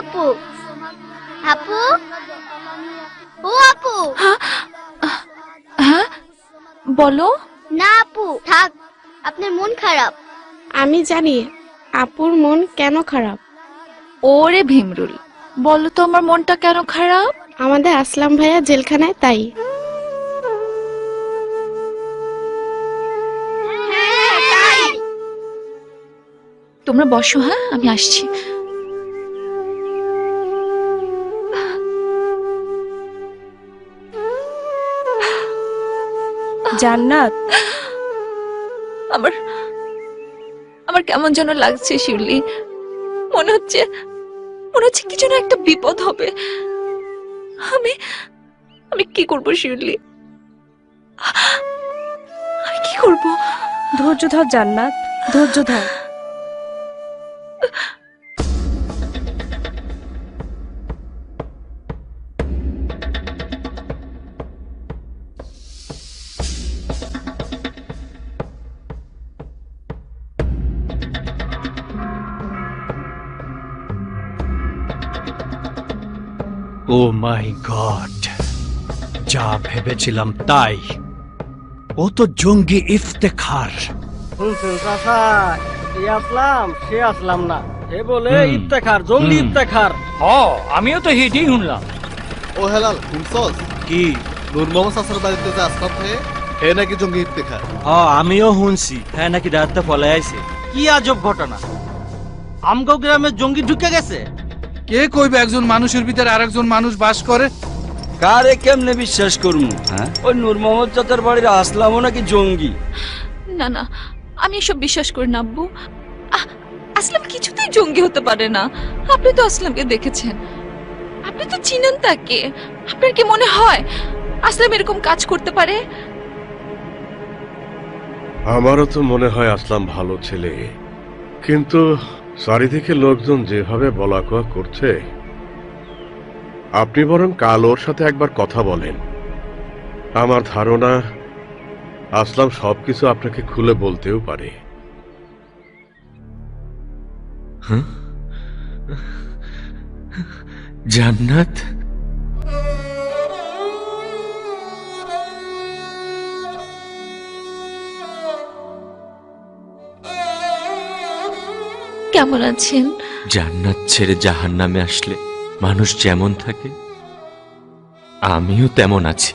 আপু, আপু, ও আপু। হ্যাঁ বলো। না আপু থাক, আপনার মন খারাপ। আমি জানি আপুর মন কেন খারাপ। ওরে ভীমরুল, বলো তো আমার মনটা কেন খারাপ? আমাদের আসলাম ভাইয়া জেলখানায়, তাই। হ্যাঁ তাই। তোমরা বসো, হ্যাঁ আমি আসছি। জান্নাত, আমার আমার কেমন যেন লাগছে শিউলি। মনে হচ্ছে কি যেন একটা বিপদ হবে। আমি আমি কি করব শিউলি? আমি কি করব? ধৈর্য ধর জান্নাত, ধৈর্য ধর। ও মাই গড, যা ভেবেছিলাম তাই। ও তো জঙ্গি ইফতেখার। শুনছেন চাচা, এই আসলাম সে আসলাম না, এ বলে হুম। ইফতেখার, জঙ্গি ইফতেখার। আমিও তো হেঁটেই শুনলাম। ও হেলাল শুনছস কি? নূর মোহাম্মদ সাসের বাড়িতে যে আসলাম হয়ে হে নাকি জঙ্গি ইফতেখার। আমিও শুনছি, হ্যাঁ নাকি রাস্তা পলাই আইছে। কি আজব ঘটনা, আমগাঁও গ্রামে জঙ্গি ঢুকে গেছে। কে কইবে একজন মানুষের ভিতরে আরেকজন মানুষ বাস করে? কারে কেমনে বিশ্বাস করমু? হ্যাঁ, ওই নূর মোহাম্মদ চাচার বাড়ির আসলামও নাকি জঙ্গি? না না, আমি এসব বিশ্বাস করি না আব্বু। আসলাম কিছুতেই জঙ্গি হতে পারে না। আপনি তো আসলামকে দেখেছেন, আপনি তো চিনেন তাকে। আপনার কি মনে হয় আসলাম এরকম কাজ করতে পারে? আমারও তো মনে হয় আসলাম ভালো ছেলে, কিন্তু চারিদিকে লোকজন যেভাবে বলাকওয়া করছে, আপনি বরং কাল ওর সাথে একবার কথা বলেন। আমার ধারণা আসলাম সবকিছু আপনাকে খুলে বলতেও পারে। জান্নাত, কেমন আছেন? জান্নাত ছেড়ে জাহান্নামে আসলে মানুষ যেমন থাকে, আমিও তেমন আছি।